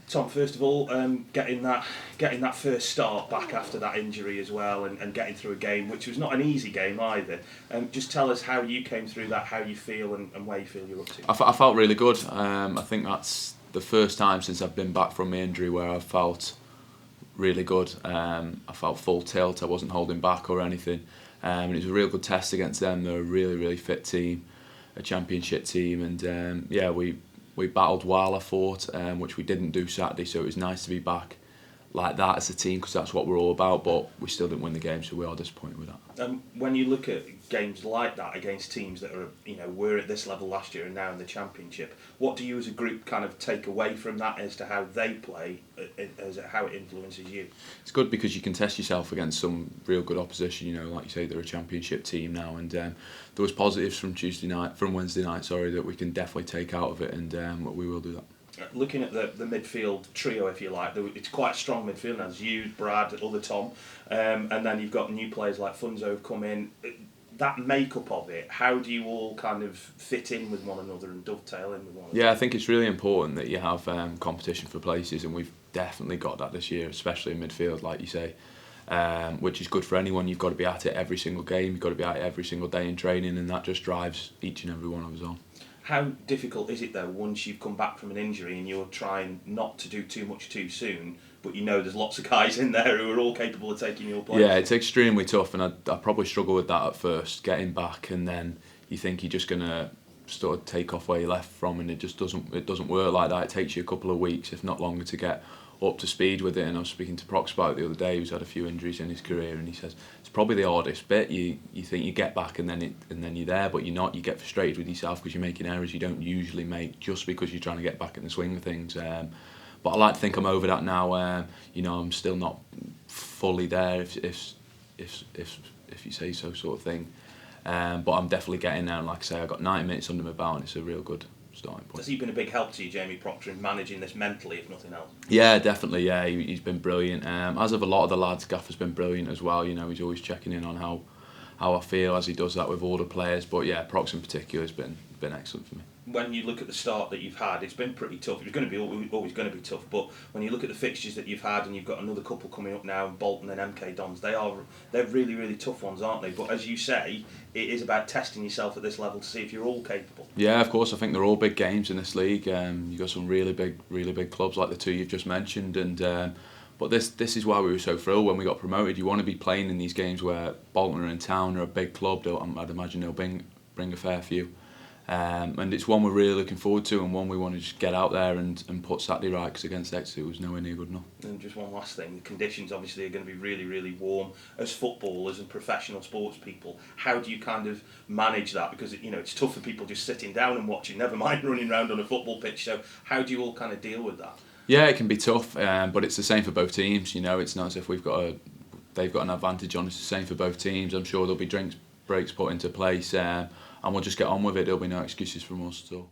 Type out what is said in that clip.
Tom, first of all, getting that first start back after that injury as well, and getting through a game which was not an easy game either. Just tell us how you came through that, how you feel, and where you feel you're up to. I felt really good. I think that's the first time since I've been back from my injury where I've felt really good. I felt full tilt. I wasn't holding back or anything. It was a real good test against them. They're a really, really fit team, a championship team, and we battled while I fought, which we didn't do Saturday, so it was nice to be back like that as a team, because that's what we're all about, but we still didn't win the game, so we are disappointed with that. When you look at games like that against teams that are, were at this level last year and now in the championship, what do you as a group kind of take away from that as to how they play, as how it influences you? It's good because you can test yourself against some real good opposition. Like you say, they're a championship team now, and there was positives from Wednesday night, that we can definitely take out of it, and we will do that. Looking at the midfield trio, if you like, it's quite a strong midfield now. There's you, Brad, other Tom, and then you've got new players like Funzo come in. That makeup of it, how do you all kind of fit in with one another and dovetail in with one another? Yeah, I think it's really important that you have competition for places, and we've definitely got that this year, especially in midfield, like you say, which is good for anyone. You've got to be at it every single game, you've got to be at it every single day in training, and that just drives each and every one of us on. How difficult is it though once you've come back from an injury and you're trying not to do too much too soon, but there's lots of guys in there who are all capable of taking your place? Yeah, it's extremely tough, and I probably struggle with that at first, getting back, and then you think you're just going to sort of take off where you left from, and it doesn't work like that. It takes you a couple of weeks, if not longer, to get up to speed with it. And I was speaking to Prox about it the other day, who's had a few injuries in his career, and he says it's probably the hardest bit. You think you get back and then you're there, but you're not. You get frustrated with yourself because you're making errors you don't usually make, just because you're trying to get back in the swing of things. But I like to think I'm over that now. I'm still not fully there, if you say so, sort of thing. But I'm definitely getting there. And like I say, I got 90 minutes under my belt, and it's a real good starting point. Has he been a big help to you, Jamie Proctor, in managing this mentally, if nothing else? Yeah, definitely. Yeah, he's been brilliant. As of a lot of the lads, Gaffer's been brilliant as well. He's always checking in on how I feel, as he does that with all the players. But yeah, Prox in particular has been excellent for me. When you look at the start that you've had, it's been pretty tough. It's going to be always going to be tough. But when you look at the fixtures that you've had, and you've got another couple coming up now, Bolton and MK Dons, they're really, really tough ones, aren't they? But as you say, it is about testing yourself at this level to see if you're all capable. Yeah, of course. I think they're all big games in this league. You've got some really big clubs like the two you've just mentioned, and but this is why we were so thrilled when we got promoted. You want to be playing in these games where Bolton are in town, are a big club. I'd imagine they'll bring a fair few. And it's one we're really looking forward to, and one we want to just get out there and put Saturday right, because against Exeter it was nowhere near good enough. And just one last thing, the conditions obviously are going to be really, really warm. As footballers and professional sports people, how do you kind of manage that? Because it's tough for people just sitting down and watching, never mind running around on a football pitch. So how do you all kind of deal with that? Yeah, it can be tough, but it's the same for both teams. It's not as if they've got an advantage on us. It's the same for both teams. I'm sure there'll be breaks put into place, and we'll just get on with it. There'll be no excuses from us at all.